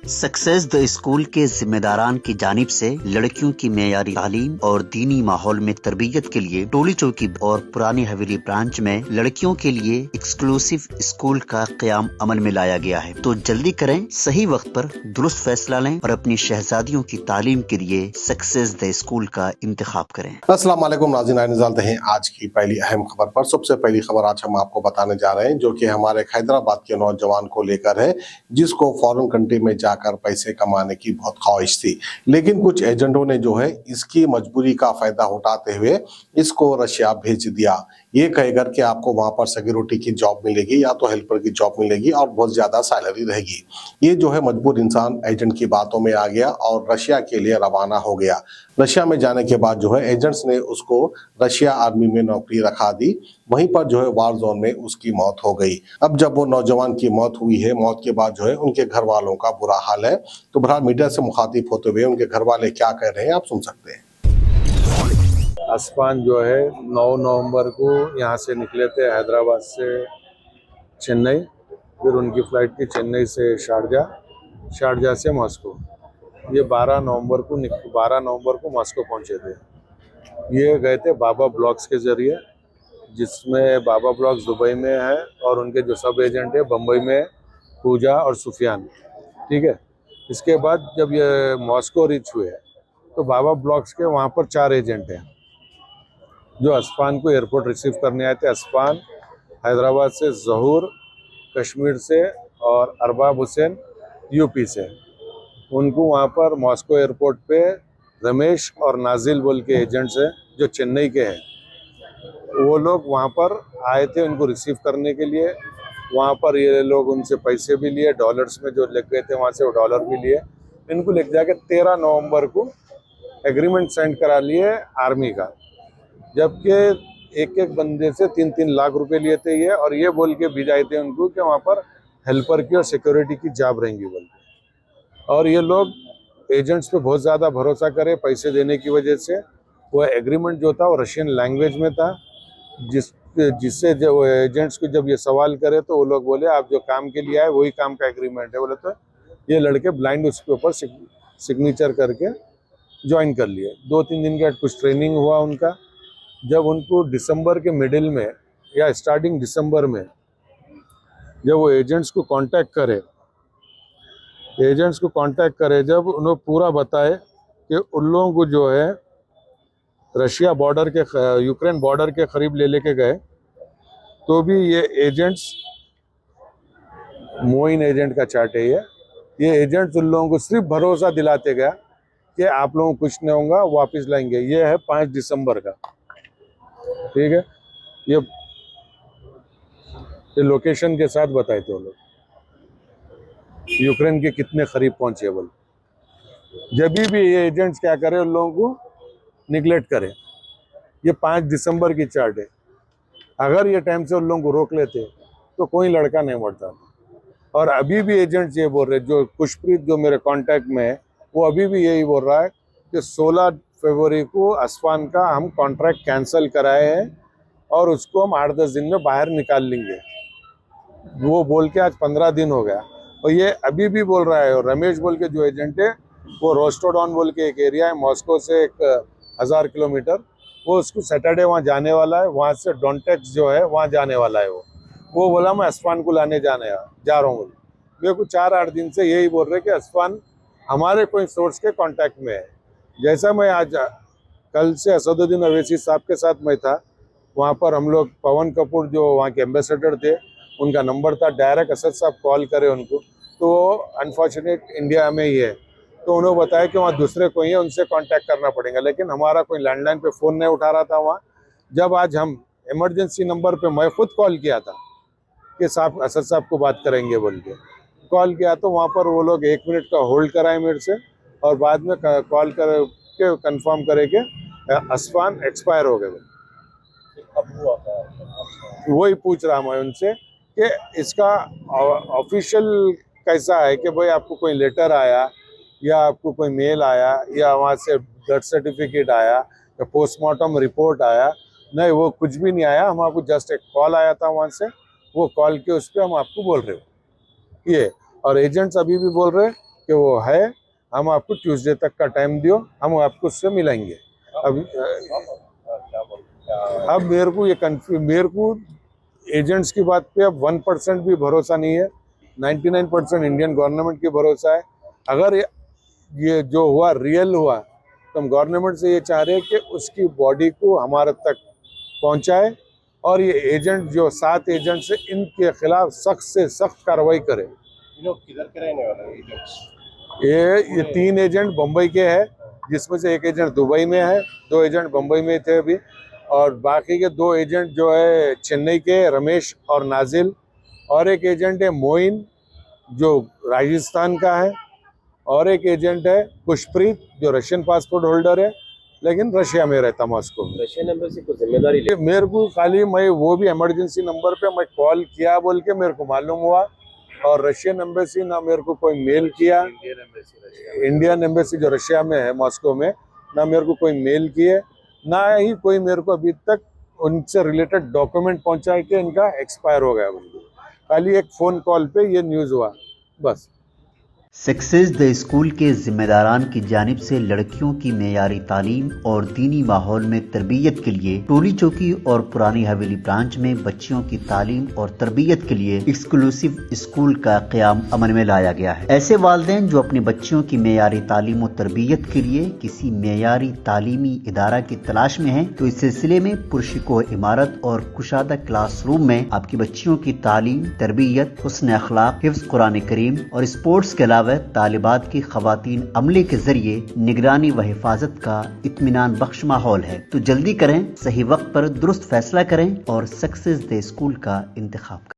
Success the school के जिम्मेदारान की जानिब से लड़कियों की मेयारी तालीम और दीनी माहौल में तरबियत के लिए टोली चौकी और पुरानी हवेली ब्रांच में लड़कियों के लिए एक्सक्लूसिव स्कूल का क़याम अमल में लाया गया है। तो जल्दी करें, सही वक्त पर दुरुस्त फैसला लें और अपनी शहजादियों की तालीम के लिए सक्सेस द स्कूल का इंतखाब करें। अस्सलाम वालेकुम नाज़रीन, निजालते हैं आज की पहली अहम खबर पर। सबसे पहली खबर आज हम आपको बताने जा रहे हैं जो कि हमारे हैदराबाद के नौजवान को लेकर है, जिसको फॉरेन कंट्री में जाकर पैसे कमाने की बहुत ख्वाहिश थी, लेकिन कुछ एजेंटों ने जो है इसकी मजबूरी का फायदा उठाते हुए इसको रशिया भेज दिया, ये कहकर कि आपको वहां पर सिक्योरिटी की जॉब मिलेगी या तो हेल्पर की जॉब मिलेगी और बहुत ज्यादा सैलरी रहेगी। ये जो है मजबूर इंसान एजेंट की बातों में आ गया और रशिया के लिए रवाना हो गया। रशिया में जाने के बाद जो है एजेंट्स ने उसको रशिया आर्मी में नौकरी रखा दी। वहीं पर जो है वार जोन में उसकी मौत हो गई। अब जब वो नौजवान की मौत हुई है, मौत के बाद जो है उनके घर वालों का बुरा हाल है। तो बहरहाल मीडिया से मुखातिब होते हुए उनके घर वाले क्या कह रहे हैं आप सुन सकते हैं। असफान जो है 9 नवंबर को यहाँ से निकले थे हैदराबाद से चेन्नई, फिर उनकी फ़्लाइट थी चेन्नई से शारजा से मॉस्को। ये 12 नवंबर को मॉस्को पहुँचे थे। ये गए थे बाबा ब्लॉक्स के ज़रिए, जिसमें बाबा ब्लॉक्स दुबई में है और उनके जो सब एजेंट है बम्बई में पूजा और सुफियान, ठीक है। इसके बाद जब ये मॉस्को रीच हुए तो बाबा ब्लॉक्स के वहाँ पर 4 एजेंट हैं जो असफान को एयरपोर्ट रिसीव करने आए थे। असफान हैदराबाद से, ज़हूर कश्मीर से और अरबाब हुसैन यूपी से। उनको वहाँ पर मॉस्को एयरपोर्ट पे रमेश और नाजिल बोल के एजेंट्स हैं जो चेन्नई के हैं। वो लोग वहाँ पर आए थे उनको रिसीव करने के लिए। वहाँ पर ये लोग उनसे पैसे भी लिए, डॉलर्स में जो लेके गए थे वहाँ से वो डॉलर भी लिए। इनको लेके जाके 13 नवंबर को एग्रीमेंट साइन करा लिए आर्मी का, जबकि एक बंदे से 3-3 लाख रुपए लिए थे ये, और ये बोल के भिजाए थे उनको कि वहाँ पर हेल्पर की और सिक्योरिटी की जॉब रहेंगी बोल के। और ये लोग एजेंट्स पे बहुत ज़्यादा भरोसा करे पैसे देने की वजह से। वो एग्रीमेंट जो था वो रशियन लैंग्वेज में था, जिससे जब एजेंट्स को जब ये सवाल करे तो वो लोग बोले आप जो काम के लिए आए वही काम का एग्रीमेंट है बोले। तो ये लड़के ब्लाइंड उसके ऊपर सिग्नेचर करके ज्वाइन कर लिए। 2-3 दिन का कुछ ट्रेनिंग हुआ उनका। जब उनको दिसंबर के मिडिल में या स्टार्टिंग दिसंबर में जब वो एजेंट्स को कांटेक्ट करे, जब उन्हें पूरा बताए कि उन लोगों को जो है रशिया बॉर्डर के, यूक्रेन बॉर्डर के करीब ले लेके गए, तो भी ये एजेंट्स, मोइन एजेंट का चार्ट है ये एजेंट्स उन लोगों को सिर्फ भरोसा दिलाते गया कि आप लोगों को कुछ नहीं होगा, वापस लाएंगे। ये है 5 दिसंबर का, ठीक है। ये लोकेशन के साथ बताए थे वो लोग यूक्रेन के कितने करीब पहुंचे बोल। जब भी ये एजेंट्स क्या करें उन लोगों को निगलेक्ट करें। ये 5 दिसंबर की चार्ट है। अगर ये टाइम से उन लोगों को रोक लेते तो कोई लड़का नहीं मरता। और अभी भी एजेंट्स ये बोल रहे, जो खुशप्रीत जो मेरे कांटेक्ट में है वो अभी भी यही बोल रहा है कि 16 फरवरी को असफान का हम कॉन्ट्रैक्ट कैंसिल कराए हैं और उसको हम 8-10 दिन में बाहर निकाल लेंगे। वो बोल के आज 15 दिन हो गया और ये अभी भी बोल रहा है। और रमेश बोल के जो एजेंट है वो रोस्टोडॉन बोल के एक एरिया है मॉस्को से 1000 किलोमीटर, वो उसको सैटरडे वहाँ जाने वाला है। वहाँ से डॉन्टेक्स जो है वहाँ जाने वाला है। वो बोला मैं असफान को लाने जा रहा हूँ। मेरे को 4-8 दिन से यही बोल रहे कि असफान हमारे कोई सोर्स के कांटेक्ट में है। जैसा मैं आज कल से असदुद्दीन अवैसी साहब के साथ मैं था, वहाँ पर हम लोग पवन कपूर जो वहाँ के एम्बेसडर थे उनका नंबर था, डायरेक्ट असद साहब कॉल करे उनको, तो अनफॉर्चुनेट इंडिया में ही है। तो उन्होंने बताया कि वहाँ दूसरे कोई है, उनसे कांटेक्ट करना पड़ेगा। लेकिन हमारा कोई लैंडलाइन पे फ़ोन नहीं उठा रहा था वहाँ। जब आज हम इमरजेंसी नंबर पे मैं खुद कॉल किया था कि साहब असद साहब को बात करेंगे बोल के कॉल किया, तो वहाँ पर वो लोग 1 मिनट का होल्ड कराए मेरे से और बाद में कॉल कर के कन्फर्म करे कि असफान एक्सपायर हो गए। वही पूछ रहा मैं उनसे कि इसका ऑफिशियल कैसा है, कि भाई आपको कोई लेटर आया या आपको कोई मेल आया या वहाँ से बर्थ सर्टिफिकेट आया या पोस्टमार्टम रिपोर्ट आया। नहीं, वो कुछ भी नहीं आया। हम आपको जस्ट एक कॉल आया था वहाँ से, वो कॉल के उस पर हम आपको बोल रहे हो ये। और एजेंट्स अभी भी बोल रहे कि वो है, हम आपको ट्यूसडे तक का टाइम दियो, हम आपको उससे मिलाएंगे। अब मेरे को एजेंट्स की बात पे अब 1% भी भरोसा नहीं है। 99% इंडियन गवर्नमेंट की भरोसा है। अगर ये जो हुआ रियल हुआ तो हम गवर्नमेंट से ये चाह रहे हैं कि उसकी बॉडी को हमारे तक पहुंचाए और ये एजेंट जो 7 एजेंट्स है इनके खिलाफ सख्त से सख्त कार्रवाई करे। ये लोग किधर के रहने वाले हैं एजेंट्स? ये 3 एजेंट बम्बई के हैं, जिसमें से एक एजेंट दुबई में है, 2 एजेंट बम्बई में थे अभी, और बाकी के 2 एजेंट जो है चेन्नई के, रमेश और नाजिल, और एक एजेंट है मोइन जो राजस्थान का है, और एक एजेंट है पुष्प्रीत जो रशियन पासपोर्ट होल्डर है लेकिन रशिया में रहता, मॉस्को में। रशियन एम्बेसी को जिम्मेदारी ले। मेरे को खाली मैं वो भी इमरजेंसी नंबर पे मैं कॉल किया बोल के मेरे को मालूम हुआ, और रशियन एम्बेसी ना मेरे को कोई मेल किया, इंडियन एम्बेसी जो रशिया में है मॉस्को में, ना मेरे को कोई मेल किए, ना ही कोई मेरे को अभी तक उनसे रिलेटेड डॉक्यूमेंट पहुंचाए कि इनका एक्सपायर हो गया। खाली एक फोन कॉल पे ये न्यूज़ हुआ बस। सक्सेस द स्कूल के जिम्मेदारान की जानिब से लड़कियों की मेयारी तालीम और दीनी माहौल में तरबियत के लिए टोली चौकी और पुरानी हवेली ब्रांच में बच्चियों की तालीम और तरबियत के लिए एक्सक्लूसिव स्कूल का क़याम अमल में लाया गया है। ऐसे वालिदैन जो अपने बच्चियों की मेयारी तालीम और तरबियत के लिए किसी मेयारी तालीमी इदारा की तलाश में है तो इस सिलसिले में पुरशिको इमारत और कुशादा क्लासरूम में आपकी बच्चियों की तालीम, तरबियत, हुस्न अखलाक, हिफ्ज़ कुरान करीम और स्पोर्ट्स के अलावा तालिबात की खवातीन अमले के जरिए निगरानी व हिफाजत का इत्मीनान बख्श माहौल है। तो जल्दी करें, सही वक्त पर दुरुस्त फैसला करें और सक्सेस द स्कूल का इंतखाब करें।